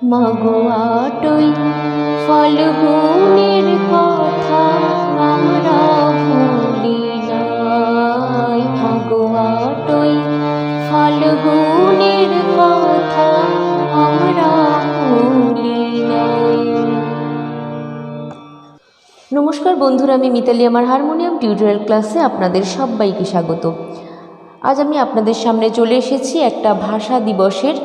মাগো আটই ফাল্গুনের কথা আমরা ভুলি নাই। মাগো আটই ফাল্গুনের কথা আমরা ভুলি নাই। নমস্কার বন্ধুরা, আমি মিতালি আমার হারমোনিয়াম টিউটোরিয়াল ক্লাসে আপনাদের সবাইকে স্বাগত। আজ আমি আপনাদের সামনে চলে এসেছি একটা ভাষা দিবসের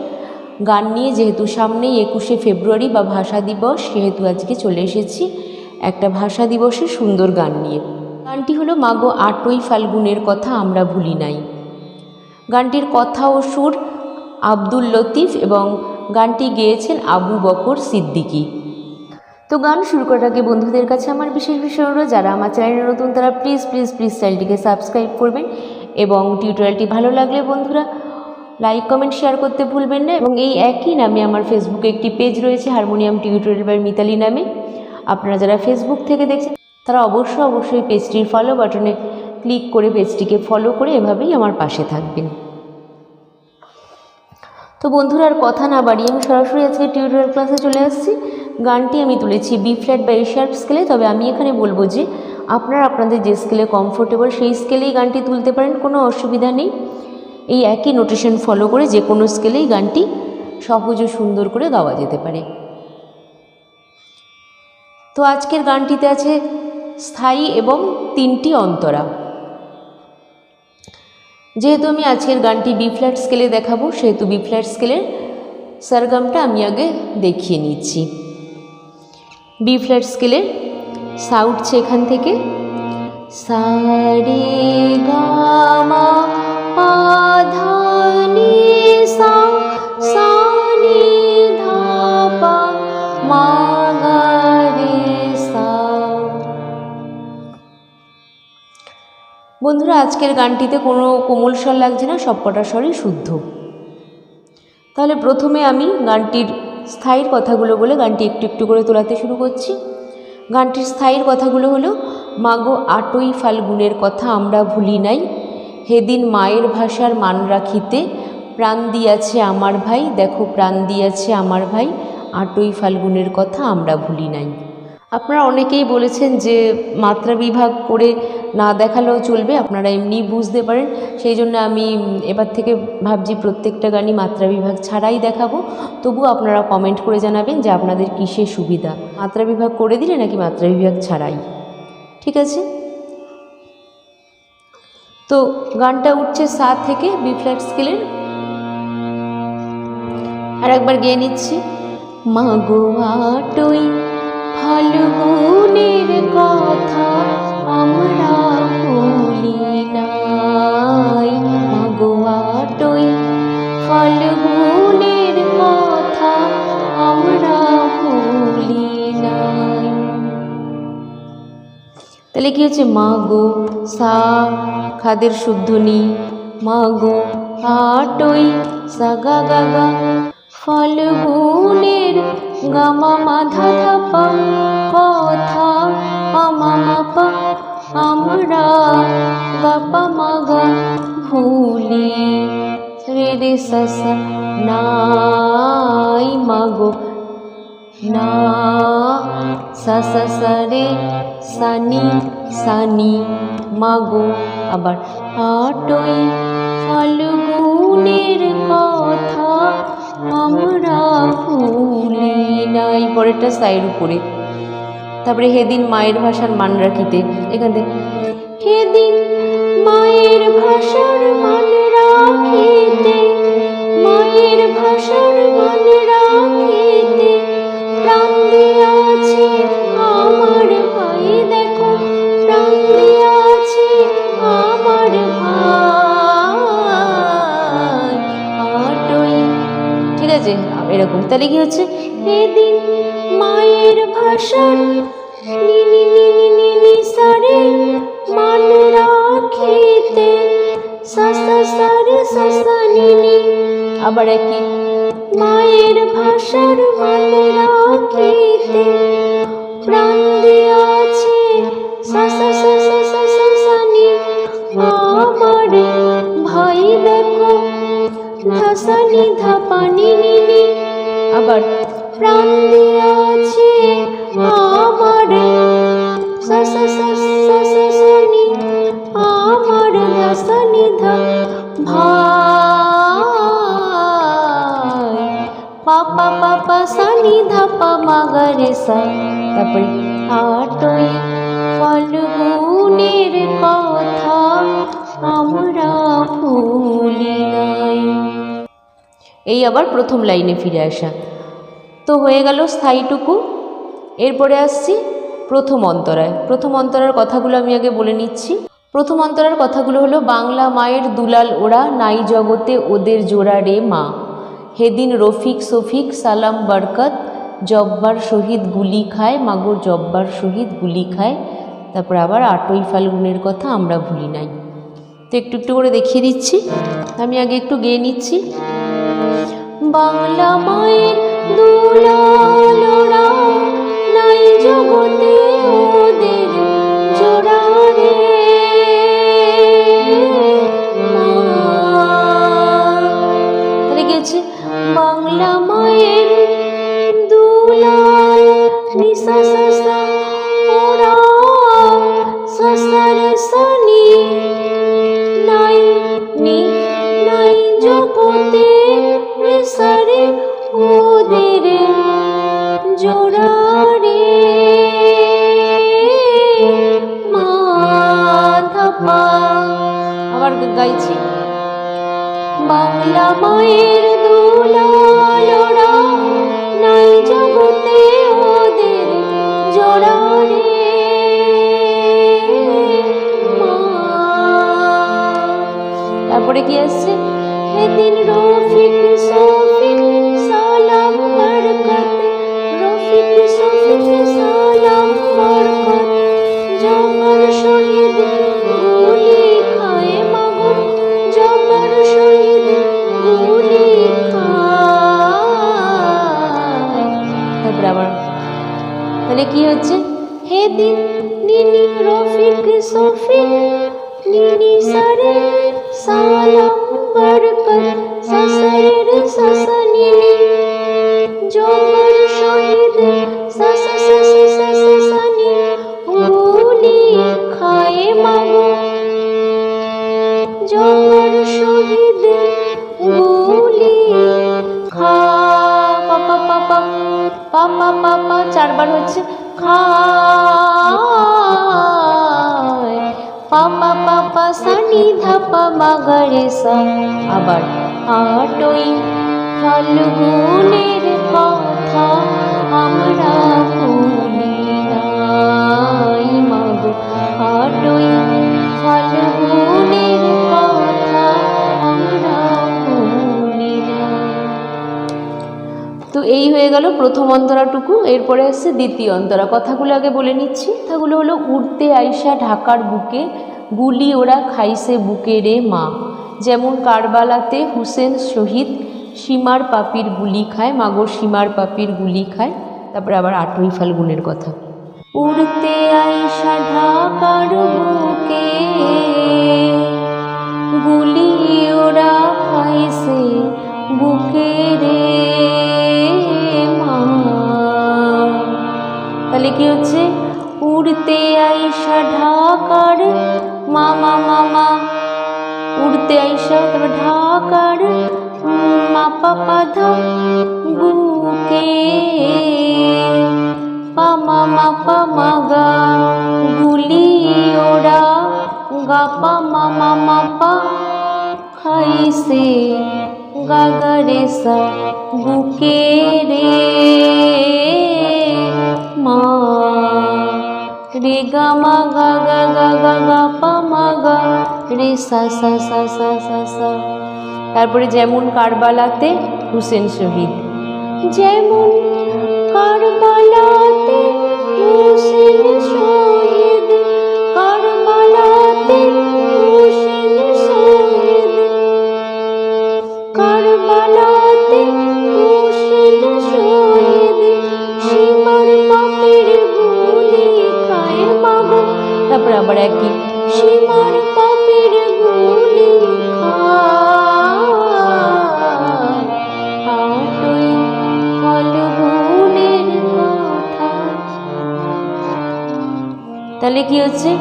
গান নিয়ে। যেহেতু সামনেই 21শে ফেব্রুয়ারি বা ভাষা দিবস, সেহেতু আজকে চলে এসেছি একটা ভাষা দিবসের সুন্দর গান নিয়ে। গানটি হলো মাগো আটই ফাল্গুনের কথা আমরা ভুলি নাই। গানটির কথা ও সুর আব্দুল লতিফ এবং গানটি গেয়েছেন আবু বকর সিদ্দিকী। তো গান শুরু করার আগে বন্ধুদের কাছে আমার বিশেষ অনুরোধ, যারা আমার চ্যানেলে নতুন তারা প্লিজ চ্যানেলটিকে সাবস্ক্রাইব করবেন এবং টিউটোরিয়ালটি ভালো লাগলে বন্ধুরা লাইক কমেন্ট শেয়ার করতে ভুলবেন না। এবং এই একই নামে আমার ফেসবুকে একটি পেজ রয়েছে, হারমোনিয়াম টিউটোরিয়াল বাই মিতালি নামে। আপনারা যারা ফেসবুক থেকে দেখছেন তারা অবশ্যই পেজটির ফলো বাটনে ক্লিক করে পেজটিকে ফলো করে এভাবেই আমার পাশে থাকবেন। তো বন্ধুরা আর কথা না বাড়িয়ে আমি সরাসরি আজকে টিউটোরিয়াল ক্লাসে চলে আসছি। গানটি আমি তুলেছি বি ফ্ল্যাট বা এ শার্প স্কেলে। তবে আমি এখানে বলবো যে আপনারা আপনাদের যে স্কেলে কমফোর্টেবল সেই স্কেলেই গানটি তুলতে পারেন, কোনো অসুবিধা নেই। এই একই নোটেশন ফলো করে যে কোনো স্কেলেই গানটি সহজ ও সুন্দর করে গাওয়া যেতে পারে। তো আজকের গানটিতে আছে স্থায়ী এবং 3টি অন্তরা। যেহেতু আমি আজকের গানটি বি ফ্ল্যাট স্কেলে দেখাবো, সেহেতু বি ফ্ল্যাট স্কেলের সরগমটা আমি আগে দেখিয়ে নিচ্ছি। বি ফ্ল্যাট স্কেলের সা উঠছে এখান থেকে সা রে গা মা পা ধা নি সা, সা নি ধা পা মা গা রে সা। বন্ধুরা আজকের গানটিতে কোনো কোমল স্বর লাগছে না, সবকটা স্বরই শুদ্ধ। তাহলে প্রথমে আমি গানটির স্থায়ীর কথাগুলো বলে গানটি একটু করে তোলাতে শুরু করছি। গানটির স্থায়ীর কথাগুলো হলো মাগো আটই ফাল্গুনের কথা আমরা ভুলি নাই, হেদিন মায়ের ভাষার মান রাখিতে প্রাণ দিয়াছে আমার ভাই, দেখো প্রাণ দিয়াছে আমার ভাই, আটই ফাল্গুনের কথা আমরা ভুলি নাই। আপনারা অনেকেই বলেছেন যে মাত্রা বিভাগ করে না দেখালেও চলবে, আপনারা এমনি বুঝতে পারেন। সেই জন্য আমি এবার থেকে ভাবছি প্রত্যেকটা গানই মাত্রা বিভাগ ছাড়াই দেখাবো। তবু আপনারা কমেন্ট করে জানাবেন যে আপনাদের কিসের সুবিধা, মাত্রা বিভাগ করে দিলে নাকি মাত্রা বিভাগ ছাড়াই। ঠিক আছে, তো গানটা উঠছে সা থেকে বি ফ্ল্যাট স্কেলের। আর একবার গেয়ে নিচ্ছি মাগো আটই ফাল্গুনের কথা আমরা ভুলি নাই। মাগো আটই ফাল্গুনের কথা আমরা ভুলি নাই। তাহলে কি হচ্ছে মাগো সা খাদের শুদ্ধনি, মাগো আটই সা গা গা গা, ফাল্গুনের গা মা মা ধা ধা পা, কথা পা মা মা পা, আমরা গা পা মা গা ভুলি রে রে সা সা নাই। মাগো না সা সা সা রে সানি সানি, মাগো আবার আটই ফাল্গুনের কথা আমরা ভুলি নাই। পরেরটা সাইড উপরে। তারপরে হেদিন মায়ের ভাষার মান রাখিতে, এখান থেকে হেদিন মায়ের ভাষার মান রাখিতে, মায়ের ভাষার মান রাখিতে প্রাণ দিয়াছে আমার ভাই, দেখো প্রাণ দিয়াছে আমার ভাই আটই। ঠিক আছে, এরকম। তাহলে কি হচ্ছে এদিন মায়ের ভাষার নি নি নি নি নি নি সারে মান রাখিতে সা সা সা রে সা সা নি নি। আবার একই মায়ের ভাষার মান রাখিতে প্রাণ দিয়াছে সা সা সা সা সা সা সা নি আমার ভাই, দেখো ধা সা নি ধা পা নি নি নি। আবার প্রাণ দিয়াছে আমার সা সা সা সা সা সা নি আমার ধা সা নি ধা ভাই পা পা পা পা সা নি ধা পা মা গা রে সা। তারপরে আটই ফাল্গুনের কথা আমরা ভুলি নাই। এই আবার প্রথম লাইনে ফিরে আসা। তো হয়ে গেল স্থায়ীটুকু। এরপরে আসছি প্রথম অন্তরায়। প্রথম অন্তরার কথাগুলো আমি আগে বলে নিচ্ছি। প্রথম অন্তরার কথাগুলো হলো, বাংলা মায়ের দুলাল ওরা, নাই জগতে ওদের জোড়া রে মা। হেদিন রফিক সফিক সালাম বরকত, জব্বার শহীদ গুলি খায় মাগো জব্বার শহীদ গুলি খায়। তারপর আবার আটই ফাল্গুনের কথা আমরা ভুলি নাই। তো একটু একটু করে দেখিয়ে দিচ্ছি, আমি আগে একটু গেয়ে নিচ্ছি। বাংলা মায়ের দুলাল ওরা, নাই জগতে ওদের জোড়া রে মা। তাহলে কি হচ্ছে, বাংলা মায়ের দুলাল নিসা সা সা ওরা সা সা রে সা নি নাই নি নাই জগতে রে সা রে ওদের জোড়া রে মা ধা পা। আবার গাইছি, বাংলা মায়ের দুলাল ওরা, নাই জগতে ওদের জোড়া রে মা। তারপরে কি আসছে, হেদিন রফিক সফিক সালাম বরকত, রফিক সফিক সালাম বরকত, জব্বার শহীদ গুলি খায় মাগো জব্বার শহীদ গুলি খায়। তারপরে আবার তাহলে কি হচ্ছে, হেদিন নিনি রফিক সফিক নিনি সারে সালাম বরকত সা সা রে সা সা নিনি জব্বার শহীদ সা সা সা সা সা সা নি গুলি খায় মাগো জব্বার শহীদ গুলি খা পা পা পা পা পা পা পা পা চারবার হচ্ছে খায় পা পা পা পা সা নি ধা পা মা গা রে সা। আবার আটই ফাল্গুনের কথা আমরা ভুলি নাই মাগো আটই ফাল্গুনের কথা আমরা ভুলি নাই। তো এই হয়ে গেল প্রথম অন্তরাটুকু। এরপরে আসছে দ্বিতীয় অন্তরা। কথাগুলো আগে বলে নিচ্ছি। কথাগুলো হলো, উড়তে আইসা ঢাকার বুকে গুলি ওরা খাইছে বুকে রে মা। যেমন কারবালাতে হুসেন শহীদ সীমার পাপির গুলি খায় মাগো সীমার পাপির গুলি খায়। তারপরে আবার আটই ফাল্গুনের কথা, উড়তে আইসা ঢাকার বুকে গুলি ওরা খাইছে বুকে রে মা। তাহলে কি হচ্ছে, উড়তে আইসা ঢাকার মামা মামা উড়তে আইসা, তারপর ঢাকার মা পাপা ধা বুকে পা মা পা মা গা গুলি ওরা গা পা মা পা খাইছে গা গা রে সা বুকে রে মা রে গা মা গা গা গা গা গা পা মা গা রে সা সা সা সা সা সা। তারপরে যেমন কারবালাতে হুসেন শহীদ, যেমন কারবালাতে হুসেন শহীদ কারবালাতে হুসেন শহীদ কারবালাতে হুসেন শহীদ সীমার পাপের গুলি খায় মাগো। তারপর আবার একই, সীমার পাপের গুলি খায় আটই ফাল্গুন তাহলে কি হচ্ছে,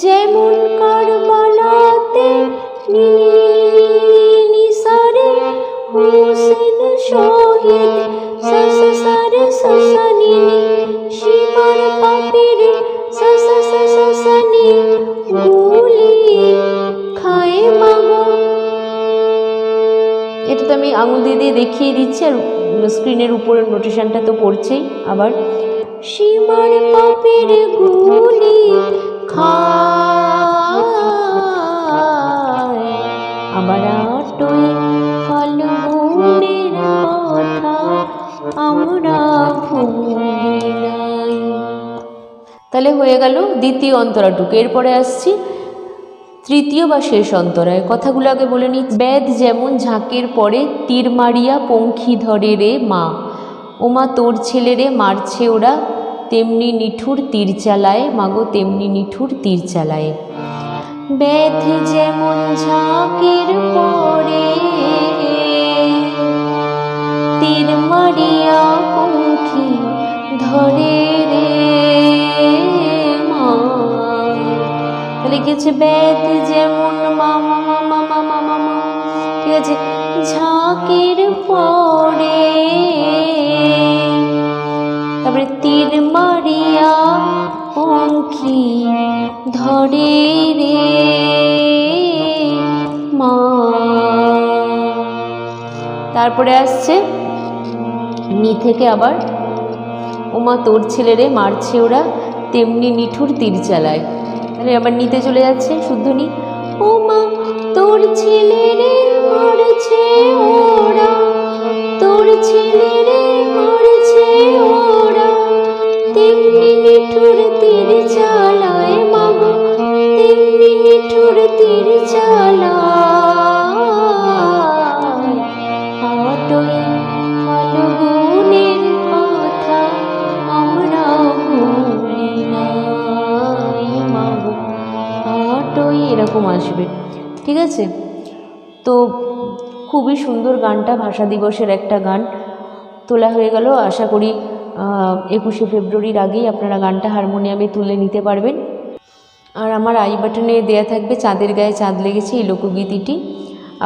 যেমন কারবালাতে নিসারে হোসেন শহীদ সারে সাসানি সীমার পাপিরে সাসানি গুলি খায় মাগো। এটা তো আমি আঙুল দিয়ে দিয়ে দেখিয়ে দিচ্ছি, আর স্ক্রিনের উপরে নোটেশনটা তো পড়ছেই। আবার সীমার পাপের গুলি খায়, আবার আটই ফাল্গুনের কথা আমরা ভুলি নাই। তাহলে হয়ে গেল দ্বিতীয় অন্তরাটুকু। এরপরে আসছি তৃতীয় বা শেষ অন্তরায়। কথাগুলো আগে বলে নিই। বেদ যেমন ঝাঁকের পরে তীর মারিয়া পঙ্খী ধরে রে মা, ওমা তোর ছেলে রে মারছে ওরা, তেমনি নিঠুর তীর চালায় মাগো, তেমনি নিঠুর তীর চালায়। বেদ যেমন ঝাঁকের পরে তীর মারিয়া পঙ্খী ধরে রে মা। তাহলে কি হচ্ছে, বেদ যেমন মামা মামা মামা মামা, ঠিক আছে, ঝাঁকের পরে তারপরে তীর মারিয়া পঙ্খী ধরে রে মা। তারপরে আসছে নি থেকে আবার ওমা তোর ছেলে রে মারছে ওরা, তেমনি নিঠুর তীর চালায়। তাহলে আবার নিতে চলে যাচ্ছে শুদ্ধ নি। ওমা তোর ছেলে রে মারছে ওরা, তোর ছেলে রে মারছে ওরা, তেমনি নিঠুর তীর চালায় মাগো, তেমনি নিঠুর তীর চালায়। আটই ফাল্গুনের কথা আমরা ভুলি নাই মাগো, আটই, এরকম আসবে। ঠিক আছে, তো খুবই সুন্দর গানটা, ভাষা দিবসের একটা গান তোলা হয়ে গেল। আশা করি 21শে ফেব্রুয়ারির আগেই আপনারা গানটা হারমোনিয়ামে তুলে নিতে পারবেন। আর আমার আই বাটনে দেয়া থাকবে চাঁদের গায়ে চাঁদ লেগেছে এই লোকগীতিটি।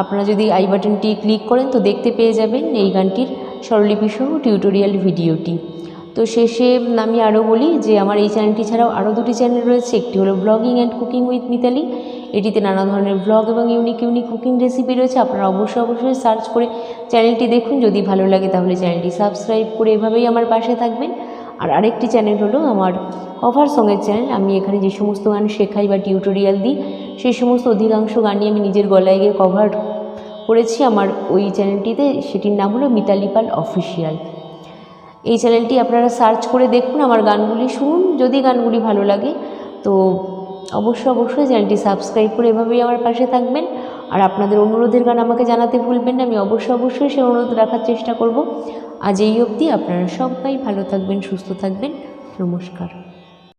আপনারা যদি আই বাটনটি ক্লিক করেন তো দেখতে পেয়ে যাবেন এই গানটির স্বরলিপিসহ টিউটোরিয়াল ভিডিওটি। তো শেষে আমি আরও বলি যে আমার এই চ্যানেলটি ছাড়াও আরও দুটি চ্যানেল রয়েছে। একটি হলো blogging and cooking with Mitali, এটিতে নানা ধরনের ব্লগ এবং ইউনিক কুকিং রেসিপি রয়েছে। আপনারা অবশ্যই সার্চ করে চ্যানেলটি দেখুন। যদি ভালো লাগে তাহলে চ্যানেলটি সাবস্ক্রাইব করে এভাবেই আমার পাশে থাকবেন। আর আরেকটি চ্যানেল হলো আমার কভার সঙের চ্যানেল। আমি এখানে যে সমস্ত গান শেখাই বা টিউটোরিয়াল দিই সেই সমস্ত অধিকাংশ গানই আমি নিজের গলায় গিয়ে কভার করেছি আমার ওই চ্যানেলটিতে। সেটির নাম হলো মিতালি পাল অফিসিয়াল। এই চ্যানেলটি আপনারা সার্চ করে দেখুন, আমার গানগুলি শুনুন। যদি গানগুলি ভালো লাগে তো অবশ্যই চ্যানেলটি সাবস্ক্রাইব করে এভাবেই আমার পাশে থাকবেন। আর আপনাদের অনুরোধের গান আমাকে জানাতে ভুলবেন না, আমি অবশ্যই সেই অনুরোধ রাখার চেষ্টা করব। আজ এই অবধি, আপনারা সবাই ভালো থাকবেন, সুস্থ থাকবেন। নমস্কার।